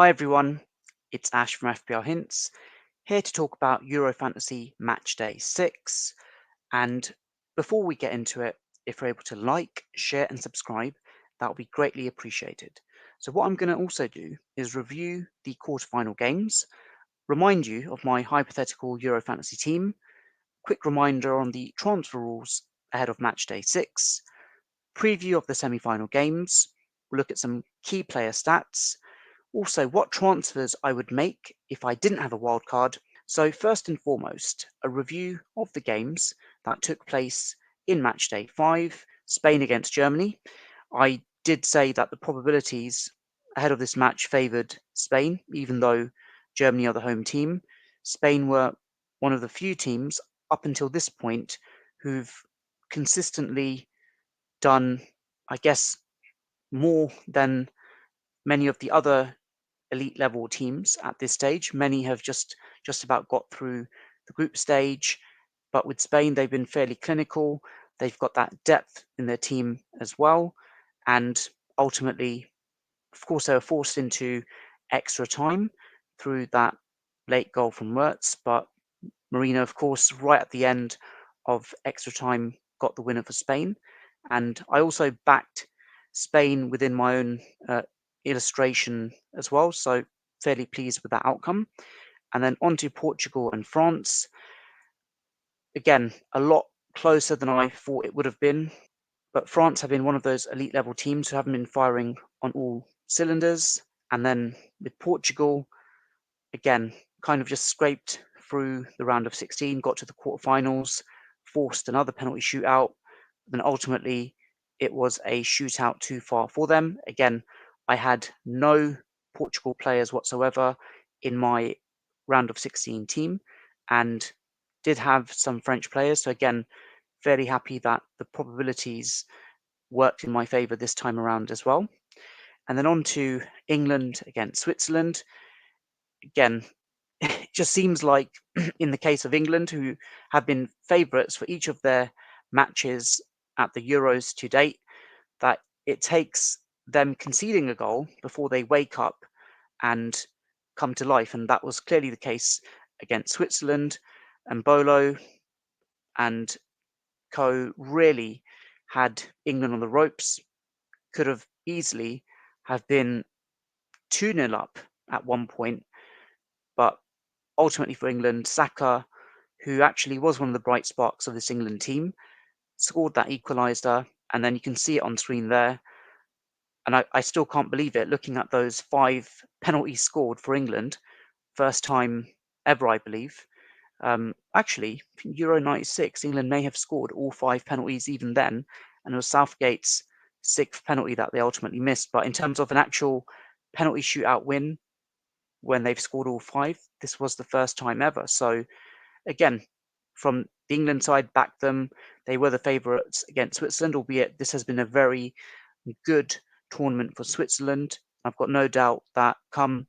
Hi everyone, it's Ash from FPL Hints, here to talk about Euro Fantasy Match Day 6. And before we get into it, if you're able to like, share and subscribe, that would be greatly appreciated. So what I'm going to also do is review the quarterfinal games, remind you of my hypothetical Euro Fantasy team, quick reminder on the transfer rules ahead of Match Day 6, preview of the semi-final games, we'll look at some key player stats, also what transfers I would make if I didn't have a wild card. So first and foremost, a review of the games that took place in match day 5, Spain against Germany. I did say that the probabilities ahead of this match favoured Spain, even though Germany are the home team. Spain were one of the few teams up until this point who've consistently done, I guess, more than many of the other elite level teams at this stage. Many have just about got through the group stage, but with Spain, they've been fairly clinical. They've got that depth in their team as well. And ultimately, of course, they were forced into extra time through that late goal from Wirtz. But Marino, of course, right at the end of extra time, got the winner for Spain. And I also backed Spain within my own illustration as well. So fairly pleased with that outcome. And then on to Portugal and France. Again, a lot closer than I thought it would have been. But France have been one of those elite level teams who haven't been firing on all cylinders. And then with Portugal, again, kind of just scraped through the round of 16, got to the quarterfinals, forced another penalty shootout. Then ultimately, it was a shootout too far for them. Again, I had no Portugal players whatsoever in my round of 16 team and did have some French players. So again, fairly happy that the probabilities worked in my favour this time around as well. And then on to England against Switzerland. Again, it just seems like in the case of England, who have been favourites for each of their matches at the Euros to date, that it takes them conceding a goal before they wake up and come to life. And that was clearly the case against Switzerland. And Bolo and co really had England on the ropes, could have easily have been 2-0 up at one point, but ultimately for England, Saka, who actually was one of the bright sparks of this England team, scored that equaliser, and then you can see it on screen there. And I still can't believe it, looking at those 5 penalties scored for England, first time ever, I believe. Actually, Euro 96, England may have scored all 5 penalties even then, and it was Southgate's 6th penalty that they ultimately missed. But in terms of an actual penalty shootout win, when they've scored all 5, this was the first time ever. So again, from the England side, backed them. They were the favourites against Switzerland, albeit this has been a very good tournament for Switzerland. I've got no doubt that come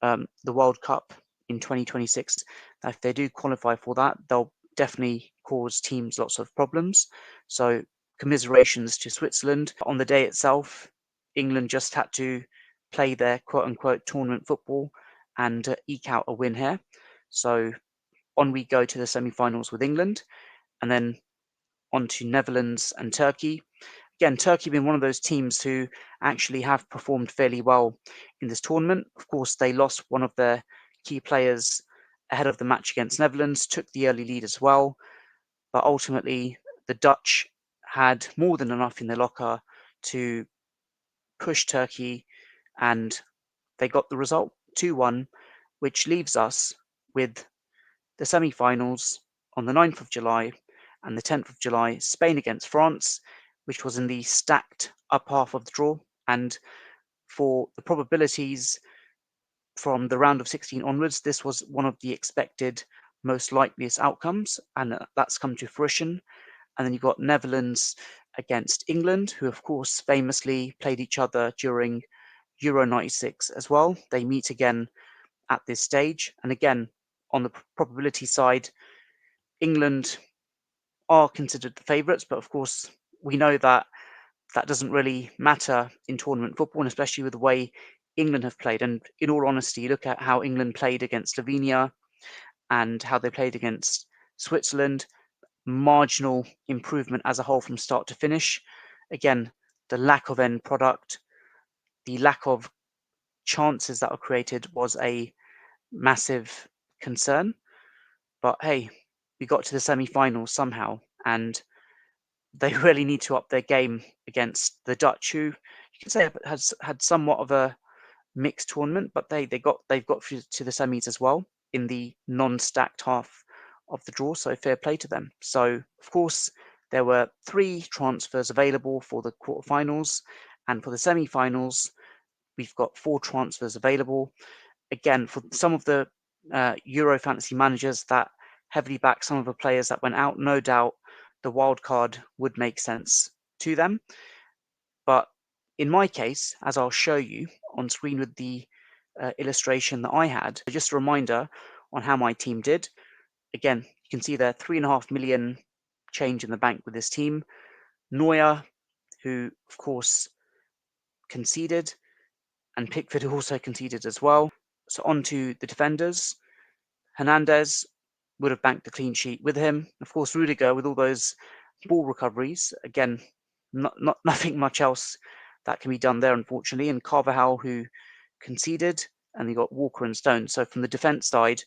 the World Cup in 2026, that if they do qualify for that, they'll definitely cause teams lots of problems. So commiserations to Switzerland. On the day itself, England just had to play their quote-unquote tournament football and eke out a win here. So on we go to the semi-finals with England, and then on to Netherlands and Turkey. Again, Turkey been one of those teams who actually have performed fairly well in this tournament. Of course, they lost one of their key players ahead of the match against Netherlands, took the early lead as well, but ultimately the Dutch had more than enough in their locker to push Turkey, and they got the result 2-1, which leaves us with the semi-finals on the 9th of July and the 10th of July, Spain against France, which was in the stacked up half of the draw. And for the probabilities from the round of 16 onwards, this was one of the expected most likeliest outcomes, and that's come to fruition. And then you've got Netherlands against England, who of course famously played each other during Euro 96 as well. They meet again at this stage. And again, on the probability side, England are considered the favourites, but of course we know that that doesn't really matter in tournament football, and especially with the way England have played. And in all honesty, look at how England played against Slovenia and how they played against Switzerland. Marginal improvement as a whole from start to finish. Again, the lack of end product, the lack of chances that were created was a massive concern. But hey, we got to the semi-finals somehow, and they really need to up their game against the Dutch, who you can say has had somewhat of a mixed tournament, but they've got through to the semis as well in the non-stacked half of the draw. So fair play to them. So of course there were 3 transfers available for the quarterfinals, and for the semi-finals we've got 4 transfers available. Again, for some of the Euro fantasy managers that heavily back some of the players that went out, no doubt the wild card would make sense to them. But in my case, as I'll show you on screen with the illustration that I had, just a reminder on how my team did. Again, you can see there 3.5 million change in the bank with this team. Neuer, who of course conceded, and Pickford, who also conceded as well. So on to the defenders. Hernandez would have banked the clean sheet with him. Of course, Rudiger with all those ball recoveries. Again, nothing much else that can be done there, unfortunately. And Carvajal, who conceded, and you got Walker and Stones. So from the defence side,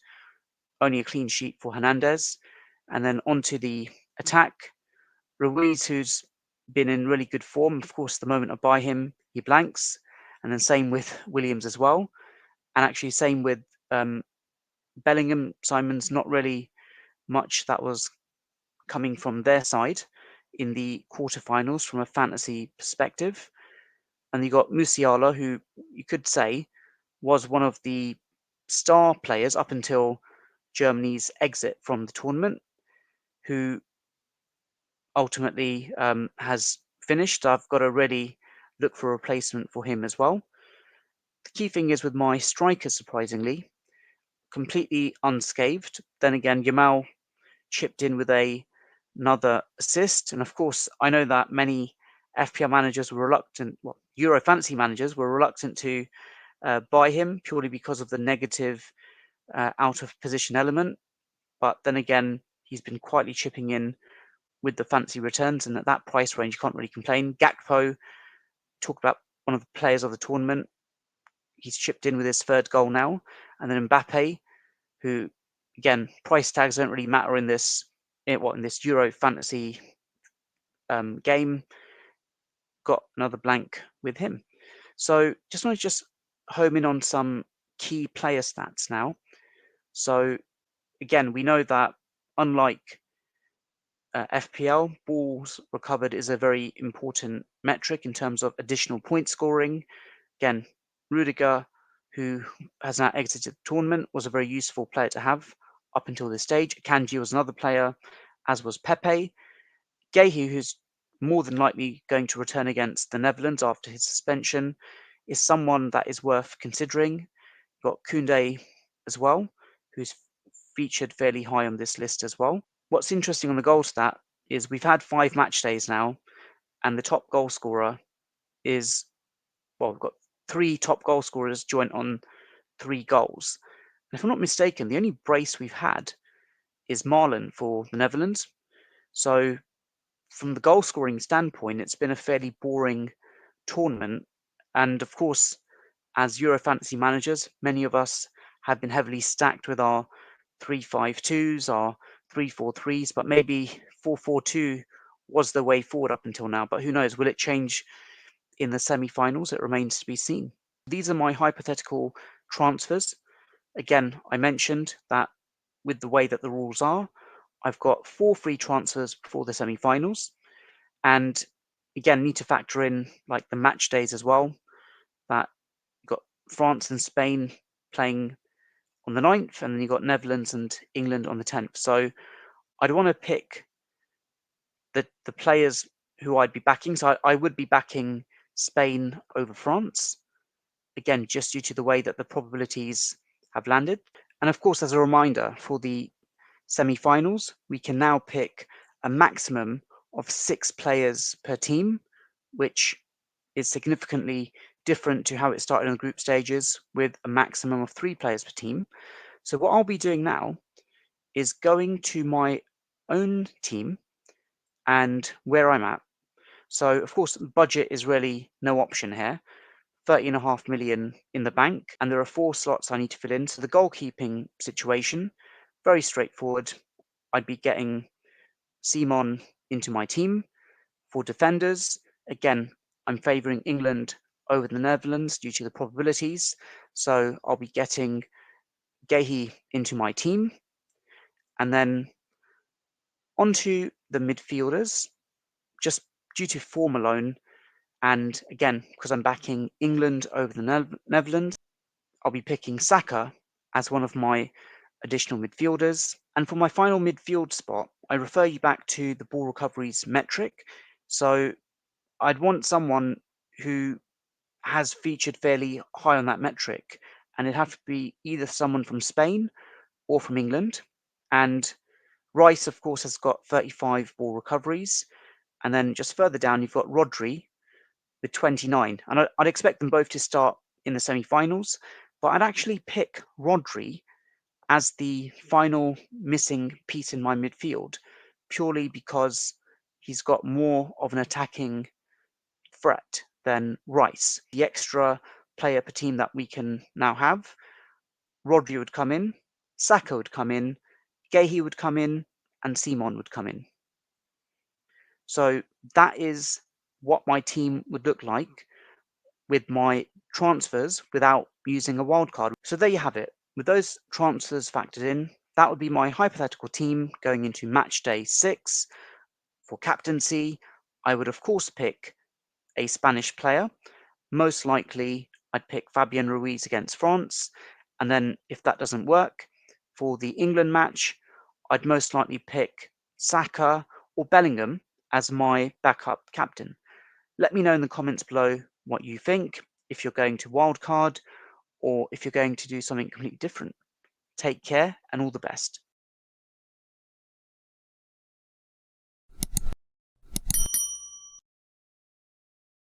only a clean sheet for Hernandez. And then onto the attack, Ruiz, who's been in really good form. Of course, the moment I buy him, he blanks. And then same with Williams as well. And actually same with Bellingham. Simon's not really much that was coming from their side in the quarterfinals from a fantasy perspective. And you got Musiala, who you could say was one of the star players up until Germany's exit from the tournament, who ultimately has finished. I've got to really look for a replacement for him as well. The key thing is with my strikers, surprisingly, completely unscathed. Then again, Yamal chipped in with another assist. And of course, I know that many FPL managers were reluctant, well, Euro fantasy managers were reluctant to buy him purely because of the negative out of position element. But then again, he's been quietly chipping in with the fancy returns, and at that price range, you can't really complain. Gakpo, talk about one of the players of the tournament. He's chipped in with his 3rd goal now. And then Mbappe, who, again, price tags don't really matter in this Euro fantasy game, got another blank with him. So just want to home in on some key player stats now. So again, we know that unlike FPL, balls recovered is a very important metric in terms of additional point scoring. Again, Rudiger, who has now exited the tournament, was a very useful player to have up until this stage. Kanji was another player, as was Pepe. Gehi, who's more than likely going to return against the Netherlands after his suspension, is someone that is worth considering. You've got Koundé as well, who's featured fairly high on this list as well. What's interesting on the goal stat is we've had 5 match days now, and the top goal scorer is, well, we've got 3 top goal scorers joint on 3 goals. And if I'm not mistaken, the only brace we've had is Marlon for the Netherlands. So from the goal scoring standpoint, it's been a fairly boring tournament. And of course, as Euro fantasy managers, many of us have been heavily stacked with our 3-5-2s, our 3-4-3s, but maybe 4-4-2 was the way forward up until now. But who knows? Will it change in the semi-finals? It remains to be seen. These are my hypothetical transfers. Again, I mentioned that with the way that the rules are, I've got 4 free transfers before the semi-finals, and again, need to factor in like the match days as well. That you've got France and Spain playing on the 9th, and then you've got Netherlands and England on the 10th. So I'd want to pick the players who I'd be backing. So I would be backing Spain over France, again, just due to the way that the probabilities have landed. And of course, as a reminder, for the semi-finals, we can now pick a maximum of 6 players per team, which is significantly different to how it started in the group stages with a maximum of 3 players per team. So what I'll be doing now is going to my own team and where I'm at. So of course, budget is really no option here. 30.5 million in the bank, and there are 4 slots I need to fill in. So the goalkeeping situation, very straightforward. I'd be getting Simon into my team. For defenders, again, I'm favouring England over the Netherlands due to the probabilities. So I'll be getting Gehi into my team. And then onto the midfielders, just due to form alone, and again, because I'm backing England over the Netherlands, I'll be picking Saka as one of my additional midfielders. And for my final midfield spot, I refer you back to the ball recoveries metric. So I'd want someone who has featured fairly high on that metric, and it'd have to be either someone from Spain or from England. And Rice, of course, has got 35 ball recoveries. And then just further down, you've got Rodri with 29. And I'd expect them both to start in the semi-finals, but I'd actually pick Rodri as the final missing piece in my midfield, purely because he's got more of an attacking threat than Rice. The extra player per team that we can now have, Rodri would come in, Saka would come in, Gehi would come in, and Simon would come in. So that is what my team would look like with my transfers without using a wildcard. So there you have it. With those transfers factored in, that would be my hypothetical team going into match day 6. For captaincy, I would of course pick a Spanish player. Most likely, I'd pick Fabian Ruiz against France. And then if that doesn't work, for the England match, I'd most likely pick Saka or Bellingham as my backup captain. Let me know in the comments below what you think, if you're going to wildcard or if you're going to do something completely different. Take care and all the best.